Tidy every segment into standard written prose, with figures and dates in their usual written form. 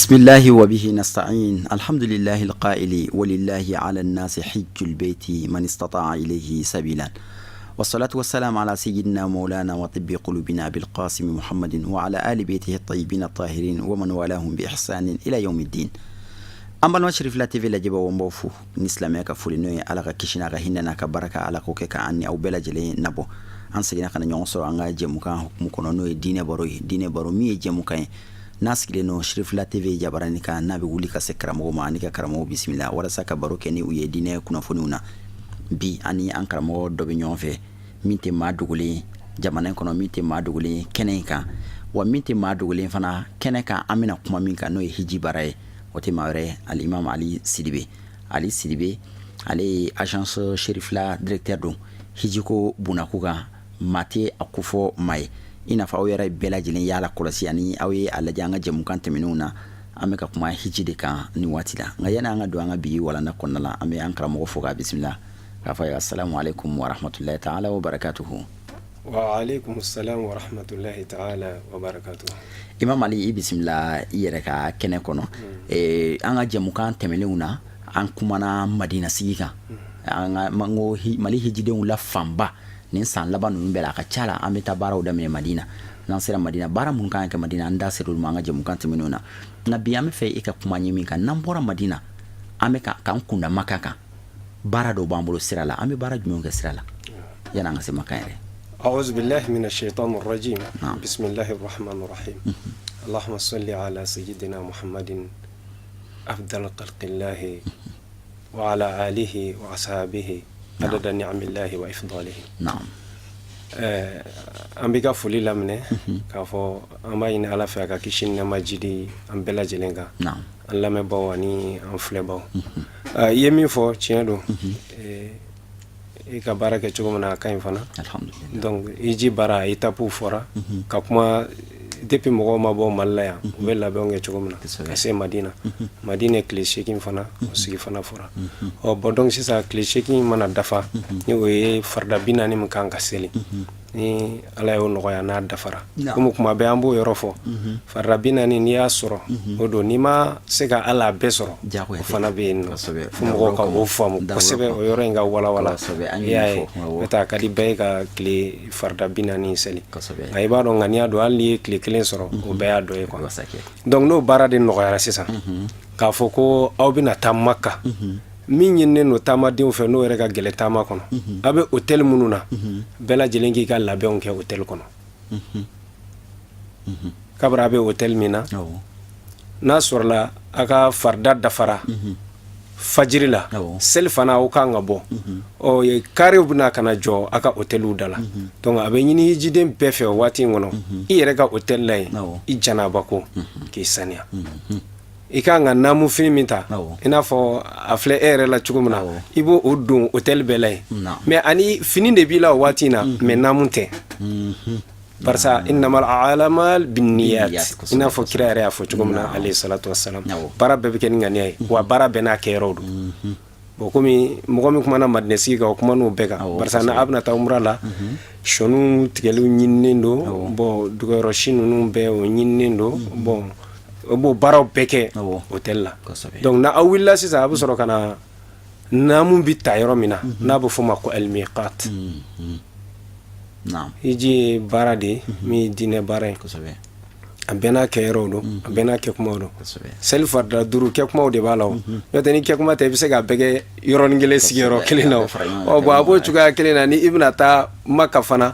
بسم الله وبه نستعين الحمد لله القائل ولله على الناس حج البيت من استطاع إليه سبيلا والصلاة والسلام على سيدنا مولانا وطب قلوبنا بالقاسم محمد وعلى آل بيته الطيبين الطاهرين ومن والاهم بإحسان إلى يوم الدين أما نشرف لا تي في لجبا ومبوفو نسلامك فولينوي على كيشنا غهيننا كبركة على كوكك عني أو بلا جلي نبو أنسجنا كنا نيونسو عنga جمكان حكمكنا نوي دين بروي مي جمكان naskile no Shrif la TV jabarani ka nabi wuli ka sekra mo ma ni ka karamo bismillah wala saka baroke ni uye dine kuna fonuna bi ani an karamo do be nyonfe minte ma dugule jamana kono minte ma dugule kenenka wa minte ma dugule fana kenenka amina kuma minka no hiji baraye wote mawre al imam Ali Sidibe ali agence Shrif la directeur do hiji ko bunakuga mate akufo mai ina fa oyera bela jilin yala kolasi ani awe alaja nga jemu kan teminuna ameka kuma hijide kan ni watila nga yana nga do nga bi wala na konnala ame ankara mo foga bismillah ka fa assalamu alaikum wa rahmatullahi ta'ala wa barakatuh wa alaikum assalam wa rahmatullahi ta'ala wa barakatuh imam Ali bismillah yere ka kene kono anga jemu kan teminuna an kuma na Madina siga anga mango mali hijide la famba nin san laban nun bela ka chala ameta baraw da Madina nan sira Madina bara mun kan ka Madina anda sirul manga je mun kan timinuna nabi ame fe ika kuma nyimi kan nan bora Madina ame ka kan kunda makaka bara do bambulo sira la ame bara jumun ka sira la yana ngase makayre a'udhu billahi minash shaitanir rajim bismillahir rahmanir rahim allahumma salli ala sayyidina muhammadin afdal khalqillahi wa ala alihi wa ashabihi عدد نعم الله وإفضاله نعم أمبيكا فولي لامنه كافو أما إن على فيها كيشين نماجدي أمبلا جلنگا نعم الله مبواني أمفلبو يمي فو تشينو إيكا بارك تشوكمنا كاين فنا الحمد لله donc يجي بارا يتابو فورا كاكما depuis mogo mabo malaya bella bonge chogomna ase Madina cliché kin fana osigi fana fora o bodong sisa cliché kin mana dafa ni o farda binani mkan kaseli ni ala yo no ya na dafara kuma be ambo yorofo farda binani ni asoro odo ni ma sega ala besoro fana be no fumo ka o famu kosebe o yorenga wala ya meta kadi be ka clé farda binani seli ay ba do ngania do ali clé clé soro o be ado e ko donc no barade no ya sisa ka foko aw bina tamaka min yinne no tama den fe no rega gele tama kono abe hotel mununa bela jelengi ka labon ke hotel kono kabra abe hotel mina na sorla aka farda dafara fajirila selfana o kanga bo o ye kare buna kana jo aka hotelu dala donc abe nyini hijiden befe wati ngono i rega hotel lay i janaba ko ki sania ikanga namu filminta ina fo afle ere la chugumna ibo odun hotel belay mais ani fini de bila watina mais namunte barsa innamal a'lamal binniyat ina fo kirare afo chugumna alayhi salatu wassalam bara bebe ken ngani wa bara bena kerodu bokomi mogomi kuma na madnesi ga kuma no bega barsa na abna ta umrala shonu tigelu nyinendo bo dugoro shinu no be o nyinendo bon bo baraw beke hotel la donc na awilla sisa abu soro kana namu bi tayro mina na bu fuma ko al miqat naam hiji barade mi dine bare ko sabe abena kero do abena ke kuma do selfa da duru ke kuma de balaw yo tani ke kuma te bisega bege yoron ngele sigero kelina o bo abo chuga kelina ni ibnata makafana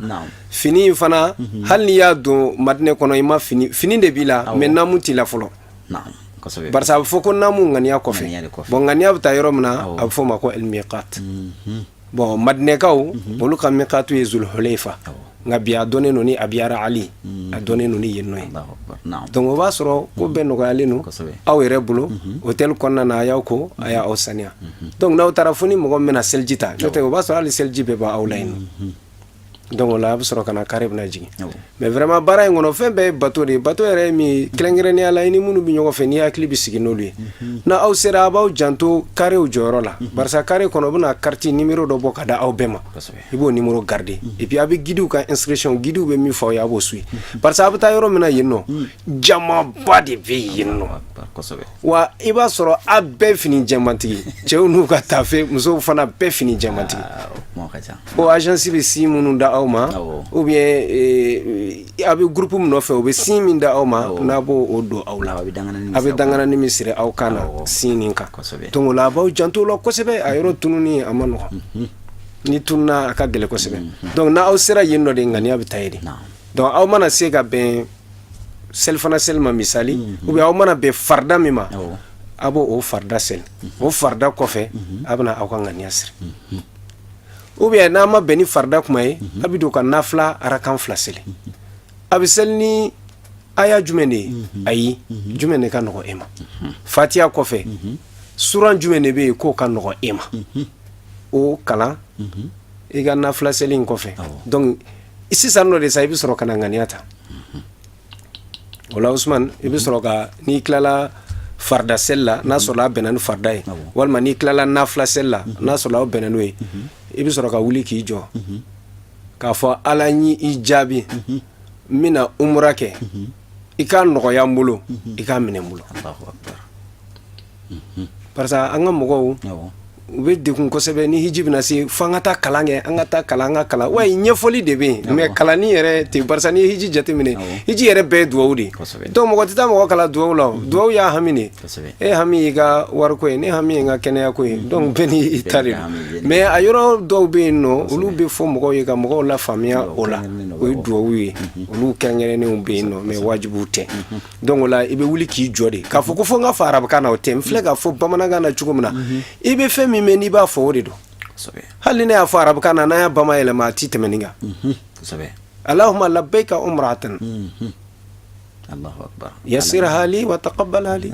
fini fana hal ni ya do madne kono ima fini de bila mais namu ti la folo naam ko sabe barsa foko namu ngani ya kofe bon ngani ya ta yoro mna afo mako al miqat bon madne kaw bolu kam miqatu yezul hulayfa nka bi a dɔnnen no ni abiyara ali a dɔnnen no ni yen nɔ ye donc o b'a sɔrɔ ko bɛɛ nɔgɔyalen no aw yɛrɛ bolo hôtel kɔnɔna na a y'aw ko a y'aw saniya donc n'aw taara fo ni mɔgɔ min bɛna seliji ta n'o tɛ o b'a sɔrɔ hali seliji bɛɛ b'aw la yen nɔ donc o la a bɛ sɔrɔ ka na kare bɛna jigin mais vraiment baara in kɔnɔ fɛn bɛɛ ye bato de ye bato yɛrɛ ye min ye kɛrɛnkɛrɛnnenya la i ni minnu bɛ ɲɔgɔn fɛ n'i hakili bɛ sigi n'olu ye na aw sera a b'aw janto karew jɔyɔrɔ la barisa kare kɔnɔ u bɛna carte numéro dɔ bɔ ka da aw bɛɛ ma i b'o numéro garder et puis a bɛ guidew ka inscription guidew bɛ min fɔ aw ye a b'o suit barisa a bɛ taa yɔrɔ min na yen nɔ jamaba de bɛ yen nɔ wa i b'a sɔrɔ a bɛɛ fini jɛmantigi cɛw n'u ka taafe musow fana bɛɛ fini jɛmantigi o agence bɛ si minnu da aw ma ou bien a bɛ groupe min nɔfɛ o bɛ sin min da aw ma n'a b'o o don aw la a bɛ danganani min siri aw kan na sin nin kan donc o la a b'aw janto o la kosɛbɛ a yɔrɔ tununi a ma nɔgɔn ni tununa a ka gɛlɛn kosɛbɛ donc n'aw sera yen nɔ de ŋaniya bɛ taa yen de donc aw mana se ka bɛn selifana seli ma misali ou bien aw mana bɛn farida min ma a b'o o farida seli o farida kɔfɛ a bɛna aw ka ŋaniya siri ou bien n'a ma bɛn ni farida kuma ye a bɛ don ka nafila arakan 2 seli a bɛ seli ni aya jumɛn de ye ayi jumɛn de ka nɔgɔ e ma fatiha kɔfɛ suran jumɛn de bɛ yen k'o ka nɔgɔ e ma o kalan i ka nafila seli in kɔfɛ donc sisan nɔ de sa i bɛ sɔrɔ ka na ŋaniya ta o la Usman i bɛ sɔrɔ ka n'i tilala farida seli la n'a sɔrɔ a bɛnna ni farida ye walima n'i tilala nafila seli la n'a sɔrɔ aw bɛnna n'o ye i bɛ sɔrɔ ka wuli k'i jɔ k'a fɔ ala ɲi i jaabi n bɛna umura kɛ i ka nɔgɔya n bolo i ka minɛ n bolo parce que an ka mɔgɔw u bɛ degun kosɛbɛ ni hiji bɛna se fo an ka taa kalan kɛ an ka kalan wa ɲɛfɔli de bɛ yen mais kalanni yɛrɛ tɛ barisa ni ye hiji jateminɛ hiji yɛrɛ bɛɛ ye duwawu de ye donc mɔgɔ tɛ taa mɔgɔ kala duwawu la duwawu y'a hami de e hami y'i ka wariko ye ne hami ye n ka kɛnɛyako ye donc bɛɛ n'i ta de don mais a yɔrɔ dɔw bɛ yen nɔ olu bɛ fɔ mɔgɔw ye ka mɔgɔw la faamuya o la o ye duwawu ye olu kɛrɛnkɛrɛnnenw bɛ yen nɔ mais wajibiw tɛ donc o la i bɛ wuli k'i jɔ de k'a fɔ ko fo n ka fɔ arabukan na o tɛ n filɛ k'a fɔ bamanankan na cogo min na i bɛ fɛn min mɛn n'i b'a fɔ o de don hali ne y'a fɔ arabukan na n'a y'a bamayɛlɛma a ti tɛmɛ nin kan Allahumma labbayka umratan Allahu akbar yassirha li wa taqabbalha li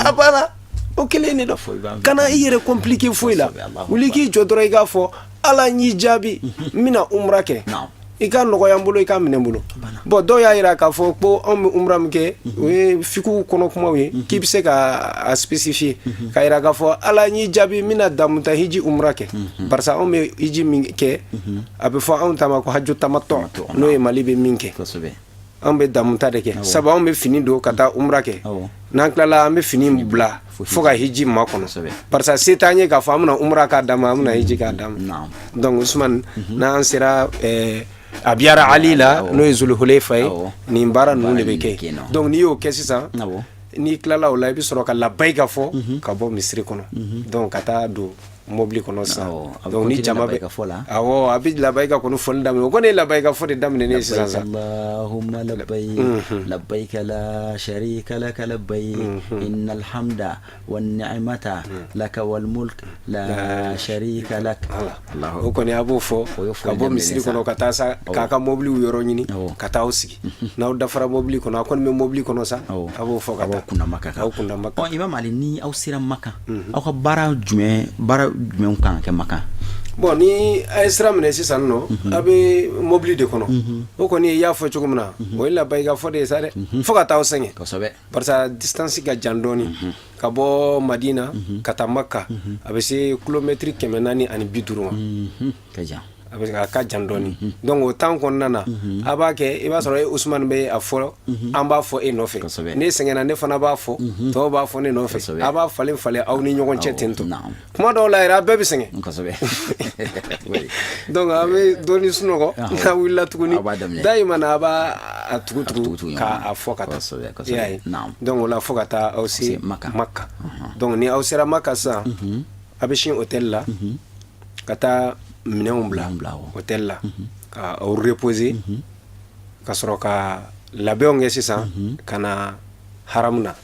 abana o kelen ne dɔ kana i yɛrɛ compliqué foyi la wuli k'i jɔ dɔrɔn i k'a fɔ ala n y'i jaabi n bɛna umra kɛ i ka nɔgɔya n bolo i ka minɛ n bolo bon dɔw y'a yira k'a fɔ ko anw bɛ umra min kɛ o ye fikihu kɔnɔ kumaw ye k'i bɛ se ka a spécifier k'a yira k'a fɔ ala n y'i jaabi n bɛna damuta hiji umra kɛ barisa anw bɛ hiji min kɛ a bɛ fɔ anw ta ma ko haju tamatɔ n'o ye Mali bɛ min kɛ an bɛ damuta de kɛ sabu anw bɛ fini don ka taa umra kɛ n'an tilala an bɛ fini bila fo ka hiji ma kɔnɔ barisa se t'an ye k'a fɔ an bɛna umra k'a d'a ma an bɛna hiji k'a d'a ma donc Usman n'an sera abiyara ali la n'o ye Zulhulefa ye nin baara ninnu de bɛ kɛ donc n'i y'o kɛ sisan n'i tilala o la i bɛ sɔrɔ ka labayika fɔ ka bɔ misiri kɔnɔ donc ka taa don mobili kɔnɔ sisan donc ni jama bɛ awɔ a bɛ labayika kɔni fɔli daminɛ o kɔni ye labayika fɔ de daminɛnen sisan sa Allahumma labbayk labbayk la sharika laka labbayk innal hamda wan ni'mata laka wal mulk la sharika lak o kɔni a b'o fɔ ka bɔ misiri kɔnɔ ka taa sa k'a ka mobiliw yɔrɔ ɲini ka taa aw sigi n'aw dafara mobili kɔnɔ a kɔni bɛ mobili kɔnɔ sa a b'o fɔ ka taa aw kunda Maka Imam Ali ni aw sera Maka aw ka baara jumɛn kan kɛ Maka bon ni a ye sira minɛ sisan nɔ a bɛ mobili de kɔnɔ o kɔni i y'a fɔ cogo min na o ye labayika fɔ de ye sa dɛ fo ka taa aw sɛgɛn barisa distance ka jan dɔɔni ka bɔ Madina ka taa Maka a bɛ se kilomɛtiri 450 ma a bɛ a ka jan dɔɔni donc o temps kɔnɔna na a b'a kɛ i b'a sɔrɔ e Usman bɛ a fɔ an b'a fɔ e nɔfɛ ne sɛgɛnna ne fana b'a fɔ tɔw b'a fɔ ne nɔfɛ a b'a falen falen aw ni ɲɔgɔn cɛ ten tɔ kuma dɔw la yɛrɛ a bɛɛ bɛ sɛgɛn donc a bɛ dɔɔni sunɔgɔ n'a wulila tuguni dayimana a b'a tugu k'a fɔ ka taa i y'a ye donc o la fo ka taa aw se Maka donc ni aw sera Maka sisan a bɛ sin hôtel la ka taa minɛnw bila hôtel la ka aw reposer ka sɔrɔ ka labɛnw kɛ sisan ka na haramu na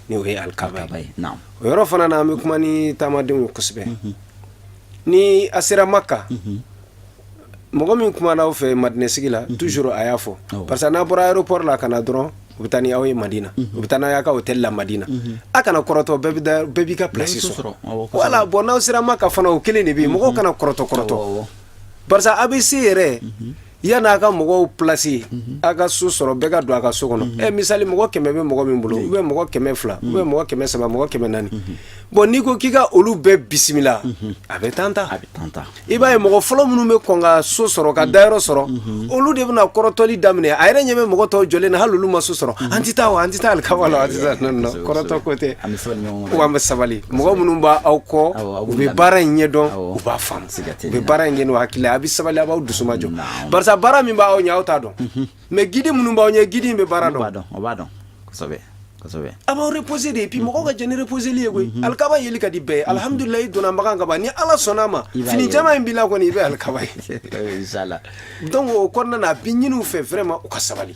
ni o ye alikaba ye o yɔrɔ fana na an bɛ kuma ni taamadenw ye kosɛbɛ ni a sera Maka mɔgɔ min kuma n'aw fɛ Madinɛ sigi la toujours a y'a fɔ parce que n'a bɔra aéroport la kana dɔrɔn u bɛ taa ni aw ye Madina u bɛ taa n'a y'a ka hôtel la Madina a kana kɔrɔtɔ bɛɛ b'i ka place sɔrɔ voilà bon n'aw sera Maka fana o kelen de bɛ yen mɔgɔw kana kɔrɔtɔ parce que ABC yɛrɛ yan'a ka mɔgɔw place a ka so sɔrɔ bɛɛ ka don a ka so kɔnɔ misali mɔgɔ 100 bɛ mɔgɔ min bolo ou bien mɔgɔ 200 ou bien mɔgɔ 300 mɔgɔ 400 bon n'i ko k'i ka olu bɛɛ bisimila a bɛ tanta i b'a ye mɔgɔ fɔlɔ minnu bɛ kɔn ka so sɔrɔ ka dayɔrɔ sɔrɔ olu de bɛna kɔrɔtɔli daminɛ a yɛrɛ ɲɛ bɛ mɔgɔ tɔw jɔlen na hali olu ma so sɔrɔ an tɛ taa alikaba la an tɛ taa non kɔrɔtɔ ko tɛ wa an bɛ sabali mɔgɔ minnu b'aw kɔ u bɛ baara in ɲɛdɔn u b'a faamu u bɛ baara in kɛ n'u hakili a bɛ sabali a b'aw dusu majɔ barisa baara min b'aw ɲɛ aw t'a dɔn mais guide minnu b'aw ɲɛ guide in bɛ baara dɔn o b'a dɔn kosɛbɛ a b'aw reposer de puis mɔgɔw ka jɛ ni reposeli ye koyi alikaba yeli ka di bɛɛ ye alhamdulilayi i donna Maka ka ban ni Ala sɔnna ma fini jama in b'i la kɔni i bɛ alikaba ye inchallah donc o kɔnɔna na a bɛ ɲini u fɛ vraiment u ka sabali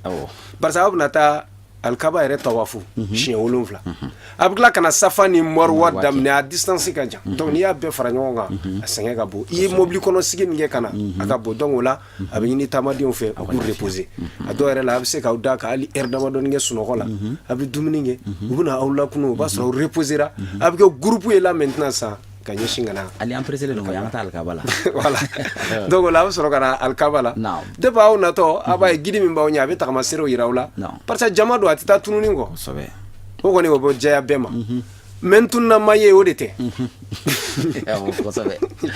barisa aw bɛna taa alikaba yɛrɛ tawafu siɲɛ 7 a bɛ tila ka na safa ni marwa daminɛ a distance ka jan donc n'i y'a bɛɛ fara ɲɔgɔn kan a sɛgɛn ka bon i ye mobili kɔnɔ sigi min kɛ ka na a ka bon donc o la a bɛ ɲini taamadenw fɛ u k'u reposer a dɔw yɛrɛ la a bɛ se k'aw da ka hali heure damadɔni kɛ sunɔgɔ la a bɛ dumuni kɛ u bɛna aw lakunu o b'a sɔrɔ aw reposera a bɛ kɛ groupe ye là maintenant sa ka ɲɛsin ka na ali an presser don an ka taa alikaba la voilà donc o la a bɛ sɔrɔ ka na alikaba la depuis aw natɔ a b'a ye guide min b'aw ɲɛ a bɛ tagama serew yira aw la parce que jama don a tɛ taa tununi kɔ o kɔni o bɛ diya bɛɛ ma mais tununa ma ye o de tɛ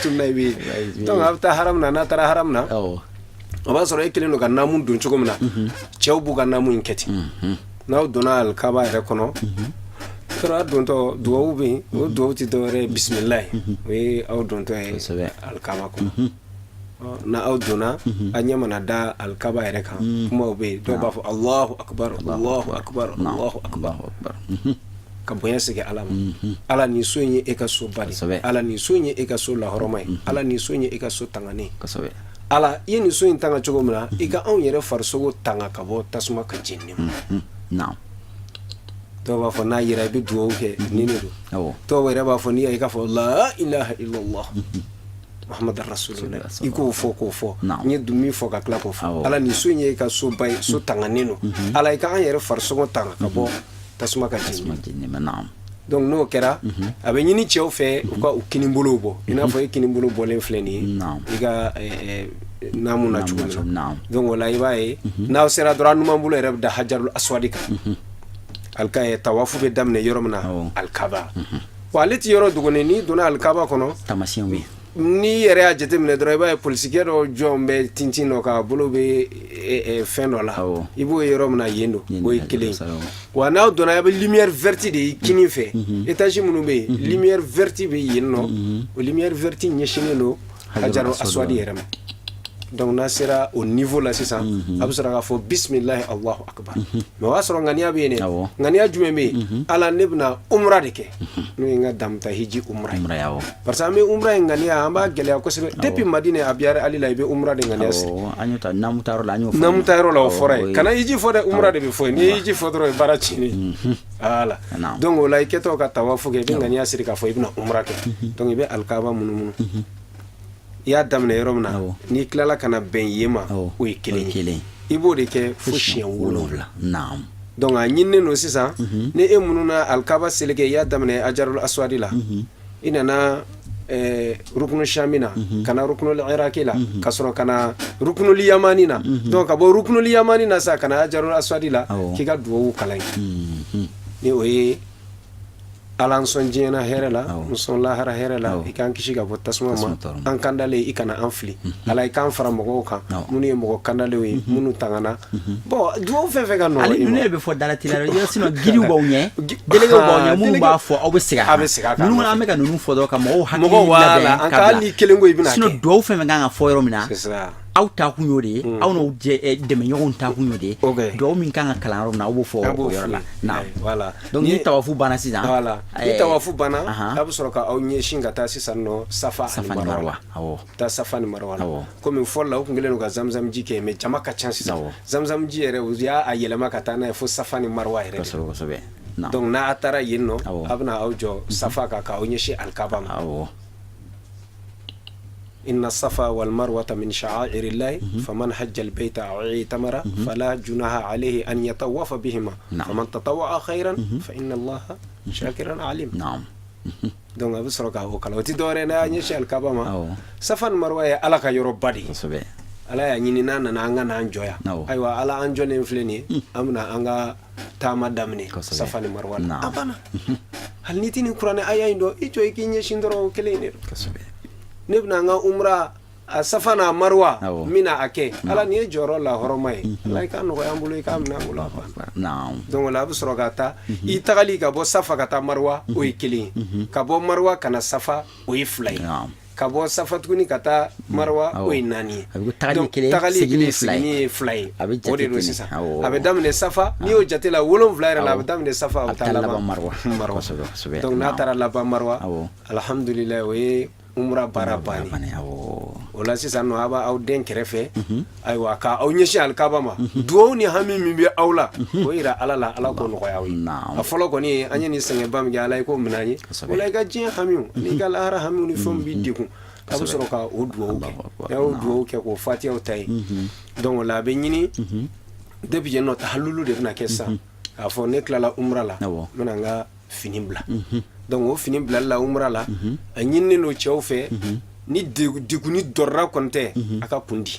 tununa i bɛ ye donc a bɛ taa haram na n'a taara haram na o b'a sɔrɔ e kelen don ka naamu don cogo min na cɛw b'u ka naamu in kɛ ten n'aw donna alikaba yɛrɛ kɔnɔ a dontɔ duwawu bɛ yen o duwawu tɛ dɔwɛrɛ ye bisimilayi o ye aw dontɔ ye alikaba kɔnɔ n'aw donna a ɲɛ mana da alikaba yɛrɛ kan kumaw bɛ yen dɔw b'a fɔ Allahu akbar Allahu akbar Allahu akbar ka bonya sigi Ala ma Ala nin so in ye e ka so ba de Ala nin so in ye e ka so lahɔrɔma ye Ala nin so in ye e ka so tangani Ala i ye nin so in tanga cogo min na i ka anw yɛrɛ farisogo tanga ka bɔ tasuma ka jeni ma dɔw b'a fɔ n'a yɛrɛ i bɛ duwawu kɛ nin de don dɔw yɛrɛ b'a fɔ n'i y'a i k'a fɔ la ilaha illallah Muhammad rasulullah i k'o fɔ n ye min fɔ ka tila k'o fɔ Ala nin so in ye i ka so ba ye so tanganen don Ala i ka an yɛrɛ farisogo tanga ka bɔ tasuma ka jeni donc n'o kɛra a bɛ ɲini cɛw fɛ u ka u kinibolow bɔ i n'a fɔ e kinibolo bɔlen filɛ nin ye i ka naamu na cogo min na donc o la i b'a ye n'aw sera dɔrɔn a numanbolo yɛrɛ bɛ da hajarul aswadi kan tawafu bɛ daminɛ yɔrɔ min na alikaba wa ale tɛ yɔrɔ dogolen n'i donna alikaba kɔnɔ taamasiyɛnw bɛ yen n'i yɛrɛ y'a jateminɛ dɔrɔn i b'a ye polisikɛ dɔ jɔn bɛ tintin dɔ ka bolo bɛ fɛn dɔ la i b'o ye yɔrɔ min na yen don o ye kelen ye wa n'aw donna a bɛ lumière verte de ye kini fɛ étage minnu bɛ yen lumière verte bɛ yen nɔ o lumière verte ɲɛsinnen don hajarul aswadi yɛrɛ ma donc n'a sera au niveau la sisan a bɛ sɔrɔ k'a fɔ bisimilahi Allahu akbar mais o y'a sɔrɔ ŋaniya bɛ yen dɛ ŋaniya jumɛn bɛ yen Ala ne bɛna umra de kɛ n'o ye n ka damuta hiji umra ye parce que an bɛ umra in ŋaniya an b'a gɛlɛya kosɛbɛ depuis Madina Abiyari Ali la i bɛ umra de ŋaniya siri n'amu taa yɔrɔ la o fɔra ye kana hiji fɔ dɛ umra de bɛ fɔ ye n'i ye hiji fɔ dɔrɔn ye baara tiɲɛnen voilà donc o la i kɛtɔ ka tawafu kɛ i bɛ ŋaniya siri k'a fɔ i bɛna umra kɛ donc i bɛ alikaba munumunu i y'a daminɛ yɔrɔ min na n'i tilala ka na bɛn yen ma o ye kelen ye i b'o de kɛ fo siɲɛ 7 donc a ɲininen don sisan ni e mununa alikaba seleke i y'a daminɛ hajarul aswadi la i nana rukunu shami na ka na rukunul iraki la ka sɔrɔ ka na rukunul yamani na donc ka bɔ rukunul yamani na sa ka na hajarul aswadi la k'i ka duwawu kalan ye ni o ye Ala n sɔn diɲɛ na hɛrɛ la n sɔn lahara hɛrɛ la i k'an kisi ka bɔ tasuma ma an kandalen i kana an fili Ala i k'an fara mɔgɔw kan minnu ye mɔgɔ kandalenw ye minnu tangana bon duwawu fɛn fɛn ka nɔgɔ i ma ale bɛ fɔ dala teliya la sinon giriw b'aw ɲɛ délégués b'aw ɲɛ minnu b'a fɔ aw bɛ segin a kan ninnu an bɛ ka ninnu fɔ dɔrɔn ka mɔgɔw hakili labɛn an ka hali kelen ko i bɛna kɛ sinon duwawu fɛn fɛn kan ka fɔ yɔrɔ min na aw ta kun y'o de ye aw n'aw dɛmɛɲɔgɔnw ta kun y'o de ye duwawu min kan ka kalan yɔrɔ min na aw b'o fɔ o yɔrɔ la voilà donc ni tawafu banna sisan ni tawafu banna a bɛ sɔrɔ ka aw ɲɛsin ka taa sisan nɔ safa ani marwa taa safa ni marwa la komi fɔlɔ la u tun kɛlen don ka zamzam ji kɛ mais jama ka ca sisan zamzam ji yɛrɛ u y'a yɛlɛma ka taa n'a ye fo safa ni marwa yɛrɛ kosɛbɛ donc n'a taara yen nɔ a bɛna aw jɔ safa kan k'aw ɲɛsin alikaba ma inna safa wal marwata min sha'airillahi faman hajja al bayta aw i'tamara fala junaha alayhi an yatawafa bihima faman tatawwa khairan fa inna allaha shakiran alim. Donc abu soroka o kala oti dore na nyi shal kabama safa marwa ya ala ka yoro badi ala ya nyini na anga na anjoya aywa ala anjone infleni amna anga tama damne safa ni marwa abana hal nitini qur'an aya indo ijo ikinye shindoro kelene nebna nga umra safana marwa mina ake ala ni joro la horomai ala ka no yambulu ka amna ngula donc la bu sorogata itagali ka bo safa kata marwa o ikili ka bo marwa kana safa o iflay ka bo safa tukuni kata marwa o inani tagali kili fly o de sisa abe damne safa ni o jatela wolon flyra la damne safa o talaba marwa donc na tara la ba marwa alhamdulillah we umra barabani wala sisa no aba aw den kerefe ay wa ka aw nyeshi al kabama do ni hami mi be awla o ira alala ala ko no yawi a folo ko ni anyani senge bam ga alay ko minani wala ga jin hami ni ga lara hami ni fom bi diku abu soro ka o duwo ke ya o duwo ke ko fati o tay donc la be nyini depuis je no tahallulu de na kessa a fo ne klala umra la menanga finimbla donc o finimbla la umra la anyini no chawfe ni diguni dorra konte aka pundi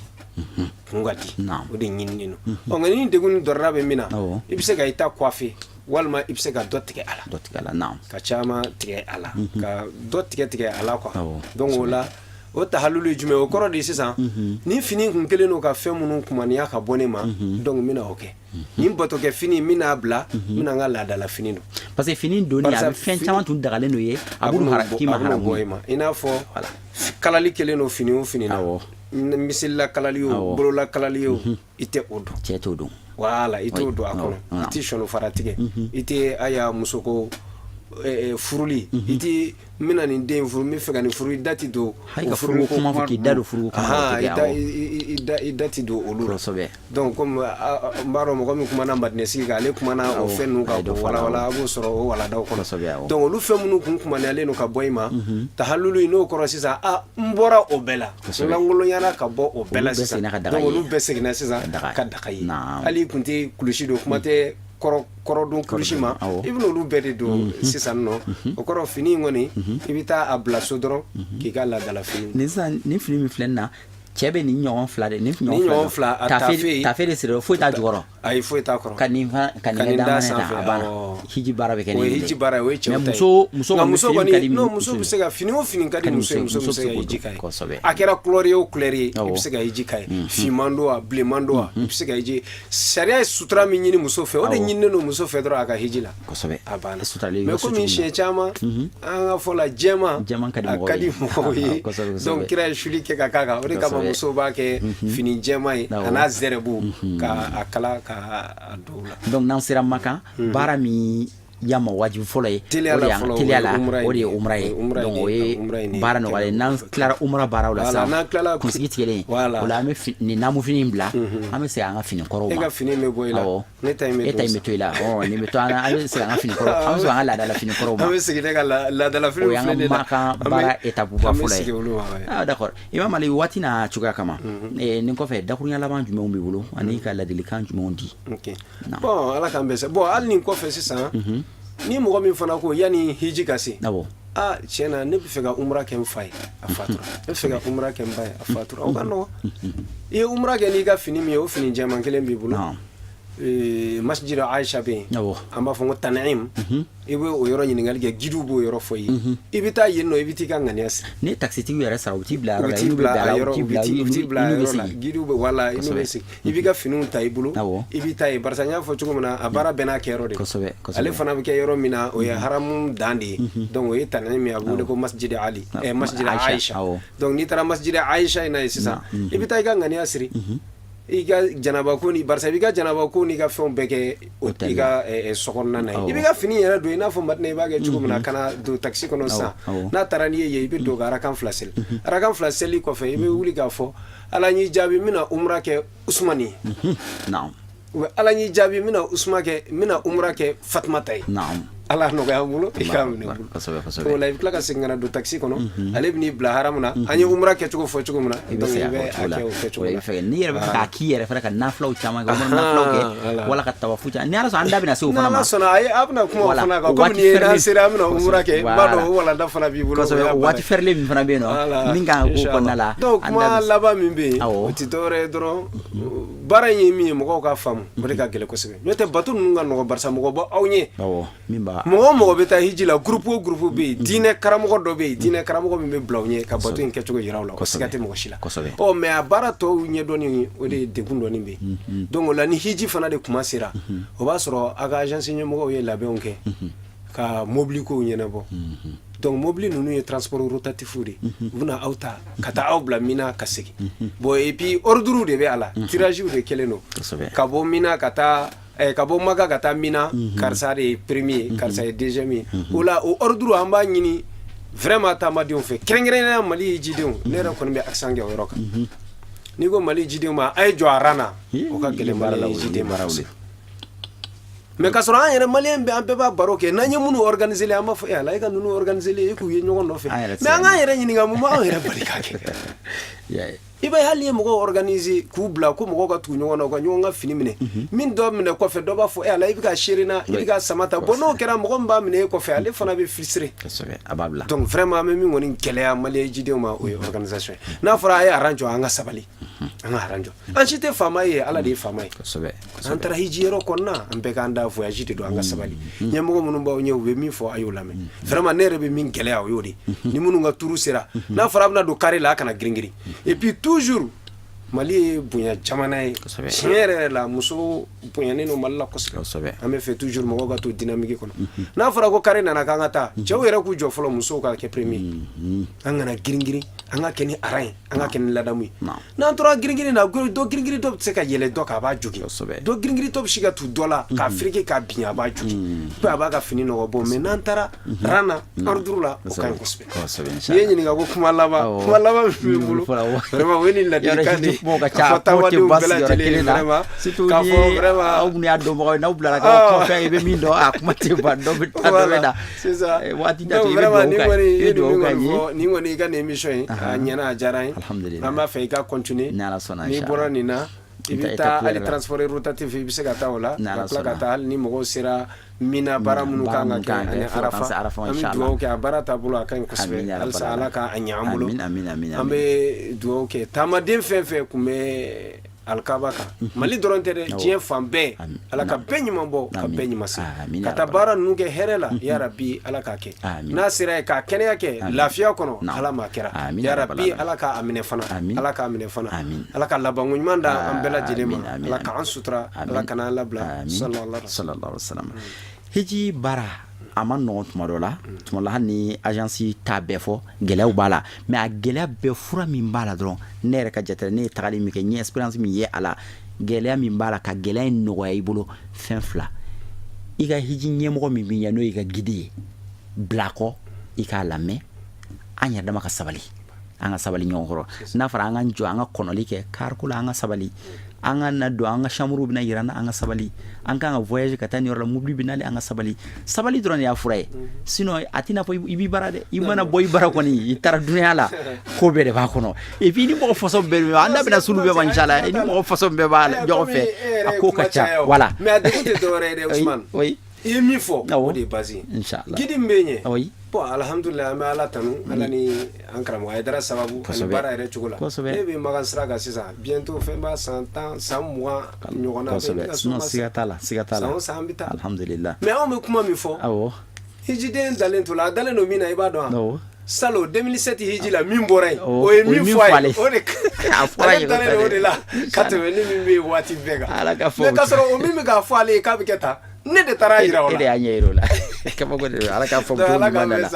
ngati o de nyinni no o ngani diguni dorra be mina ibse ga ita kwafi walma ibse ga dotike ala ka chama tike ala ka dotike ala kwa donc wala o tahallulu jume o koro de sisan ni fini kun kelen no ka femunu kuma ni aka bonema donc mina oke ni boto ke fini mina bla mina ngala dala fini no parce que fini doni a fen chama tun dagale no ye abulu haraki ma haramu ina fo voilà kalali kelen no fini o fini na misilla kalali o bolola kalali o ite odo cheto do voilà ite odo akono ite shono faratige ite aya musoko furuli iti mina ni den furu mi fega ni furu dati do furu kuma fiki dado furu kuma dati do olu donc comme mbaro mo comme kuma na madne siga ale kuma na o fenu ka wala abo soro wala daw kono donc olu femunu kuma ne ale no ka boyma tahallulu ino koro sisa mbora obela ngolo yana ka bo obela sisa donc olu besegna sisa ka dakai ali kunti kulushi do kuma te koro dun kulishima ibno lu bede do sisan no o koro fini ngoni ibita abla sodro ki gala dala fini ni fini mi flenna chebe ni nyon fla de ni nyon fla ta fe de sero fo ta joro ay fo ta koro kan ni da abana hiji bara be ken hiji bara we che muso kadi no muso bisega fini o fini kadi muso bisega hiji kai akera clorio cleri bisega hiji kai fimando a blemando bisega hiji sharia sutra mi nyini muso fe o de nyinne no muso fe dro aka hiji la abana sutra le me ko mi she chama anga fola jema kadi mo yi donc kira shuli ke kaka o de kama muso ba ke fini jema ana zerebu ka akala ka adola donc nan sera maka bara mi yama wajibu folo ye tiliala o de umra ye donc o ye bara no wale nan clara umra bara wala sa kunsigi tigele wala me ni namu fini bla ame se anga fini koro ma e ga fini me boyla ne tay me toila ni me to ana ame se anga fini koro ame so anga la dala fini koro ma ame se gide la dala fini fini maka bara etapu ba folo ye d'accord imam ali wati na chuga kama ni ko fe dakunya la ban jume umbi bulu ani ka la delikan jume ondi OK bon ala kan be se bon al ni ko fe sisa ni mo mi fana ko yani hiji kasi chena ne bi fega umra kem fay afatura ne fega umra kem bay afatura o kano e umra ke ni ga fini mi o fini jaman kelen bi bulu masjid Aisha be amba fongo Tan'im ibe o yoro nyingal ge gidu bo yoro foyi ibita yenno ibiti kan ngani ni taxi ti yara sa uti bla gidu bo wala ino besi ibiga finu tay bulu ibita e barsanya fo chugo na abara bena kero de ale fana be ke yoro mina o ya haram dandi donc o Tan'im ya bu ko masjid Ali masjid Aisha donc ni tara masjid Aisha ina sisa ibita ga ngani asri iga janaba ko ni barsa biga janaba ko ni ga fon beke iga sokonna nay ibiga fini yara do ina fo matne baga chugo na kana do taxi kono sa na tarani ye ibe do gara kan flasel ko fe ibe wuli ga fo ala ni jabi mina umra ke usmani naam ala ni jabi mina usma ke mina umra ke fatma tay naam ala no ga mulo ikamne to la ibla ka singana do taxi kono ale bni bla haramuna anye umra ke chugo fo chugo muna donc ibe ake o ke chugo fe ni yere ka ki yere fa ka na flow chama ga na flow ke wala ka tawafu cha ni ala so anda bina se o fana ma so na ay abna kuma fana ka ko ni na sira amna umra ke bado wala da fana bi bulo ko so wati ferle mi fana be no ninga ko nala donc ma laba mi be otitore dro bara yimi mo ko ka fam mo de ka gele ko sebe yote batu nunga no barsa mo ko ba awnye mimba mo beta hijila groupe be dine karamo do be dine karamo be blawnye ka batu en kecho yirawla ko sigate mo shila o me abara to nye doni o de gundo ni be donc la ni hiji fana de kuma sira o ba soro aga agence nye mo ye labe onke ka mobili ko nye na bo donc mobili nunu ye transport rotatif de buna auta kata awbla mina kasegi bo et puis ordre de be ala tirage de keleno ka bo mina kata kabo maga kata mina karsa de premier karsa de deuxième ola o ordre amba nyini vraiment ta madion fe krengre mali jidon ne ran kon be accent ge roka ni go mali jidon ma ay jo arana o ka gele mali jidon marawle mais kasoro an yere malien be an be ba baroke na nyamunu organiser le ama fo ya la ka nunu organiser le ku ye nyogon no fe mais an yere nyini ga mu ma yere barika ke iba hali mo organiser ku bla ko mo ka tu nyona ko nyonga fini mine min do mine ko fe do ba fo ala ibika shirina ibika samata bono kera mo mba mine ko fe ale fana be filsire ababla donc vraiment même ngoni kelea mali jide ma o organisation na fora ay arranjo anga sabali anga arranjo anchite famaye ala de famaye antara hijiro konna ambe kanda voyage de do anga sabali nyamo mo mba onye we mi fo ayo lame vraiment nere be min kelea o yodi ni munu nga turu sera na fora na do kare la kana gringiri et puis toujours Mali bunya jamana chere la muso bunya neno malla kosobe ame fait toujours mo ga to dynamique kono na fara ko kare na kangata chew yere ku jo folo muso ka ke premier angana giringiri anga keni arain anga keni ladamu na ntora giringiri na do giringiri to se ka yele do ka ba jugi do giringiri to shiga tu dola ka afrique ka binya ba jugi ba ba ka fini no bo me na ntara rana ordrula o kan kosobe yenyi ni ga ko kuma laba mi bulu vraiment weni la dikandi mo ka cha ko te basi yora kelena situ ni au ni ado mo na ubla ka ko fe be mindo akuma te bando beta c'est ça wati da te be do ka ni ngoni ka ne mission nyana jarai mama fe ka continuer ni bora ni na ibita ali transport rotatif bise ka taola la plaque ta ni mo sera mina baramunu kanga ka arafa ami duo ke abara tabulo kan kusbe al sala ka anyambulo ambe duo ke tamadin fefe kume alkabaka mali dorontere tien fambe alaka benyima bo ka benyima se kata bara nuge herela ya rabbi alaka ke nasira ka kene yake lafiya kono ala makera ya rabbi alaka amine fana alaka labangu manda ambela jilema alaka ansutra alaka na labla sallallahu alaihi wasallam hiji bara ama no tumadola hani agence ta befo gelew bala mais a gele be fura min bala dron nere ka jetere ne tagali mi ke ni experience mi ye ala gele min bala ka gele no way bolo fenfla iga hiji nyemo mi mi yano iga gidi blako ika lame anya dama ka sabali anga sabali nyongoro na fara anga njo anga konoli ke karkula anga sabali anga na do anga shamuru bina yirana anga sabali anga voyage katani yorla mubli binali anga sabali drone ya furay sino atina fo ibi barade imana boy barakoni itara dunya la ko be de ba kono e bi ni mo foso be anda bina sulu be inshallah ni mo foso be ba jo fe akoka cha wala mais adécoute de oré de Ousmane oui il mi fo o de basi inshallah gidi mbenye oui bon alhamdulillah ma ala tanu ala ni ankram wa idara sababu ani bara ere chugula e be magan sraga sisa bientôt fait ba 100 ans 100 mois nyogona be no sigatala alhamdulillah mais on me kuma mi fo awo hijiden dalento la daleno mina ibado no Salo 2007 hiji la mimborai o e mi foi o de afai o de la katweni mi wati vega me kasoro o mi ga fale ka biketa ne de tara ira wala ede anyero la kama go de ala ka fo ko mandala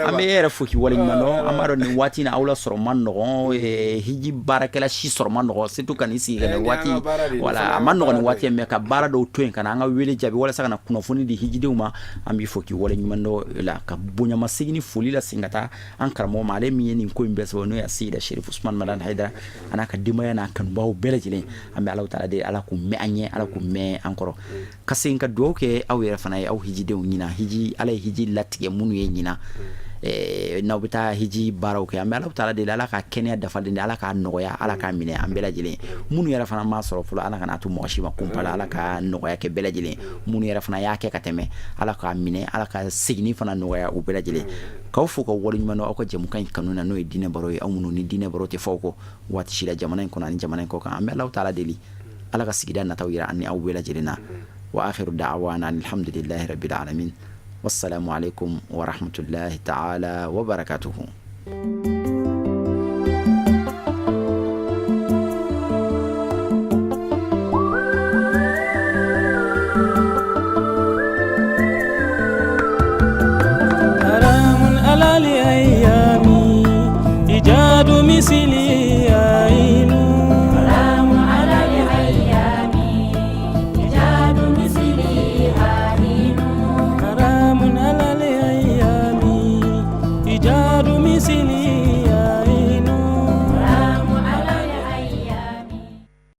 amere fuki wala mano amaro ni wati na aula soro manno hiji barakela shi soro manno setu kanisi ga wati wala amanno ni wati me ka bara do to en kana nga wele jabi wala saka na kuno funi di hiji de uma ambi foki wala mano la ka bunya masigini fuli la singata an karamo male mi ni ko imbe so no ya sida Sherif Usman Madan Haidara ana ka dimaya na kan bawo belajile ambe Allah taala de ala ku me anye ala ku me ankoro kasin ka do ke awere fana au hiji de nyina hiji hiji ala hiji latige munu ye ɲina n'aw bɛ taa hiji baaraw kɛ an bɛ Alahu taala deli ala ka kɛnɛya dafalen di ala ka nɔgɔya ala ka minɛ an bɛɛ lajɛlen minnu yɛrɛ fana ma sɔrɔ fɔlɔ ala kana to mɔgɔ si ma kunpala ala ka nɔgɔya kɛ bɛɛ lajɛlen minnu yɛrɛ fana y'a kɛ ka tɛmɛ ala ka minɛ ala ka seginni fana nɔgɔya u bɛɛ lajɛlen k'aw fo ka waleɲuman dɔn aw ka jɛmukan in kanu na n'o ye diinɛ baro ye aw minnu ni diinɛ baro tɛ fɔ aw kɔ waati si la jamana in kɔnɔ ani jamana in kɔ kan an bɛ Alahu taala deli ala ka sigida nataw yira ani aw bɛɛ lajɛlen na wa akhiru da'wana alhamdulillahi rabbil alamin wassalamu alaikum wa rahmatullahi ta'ala wa barakatuhu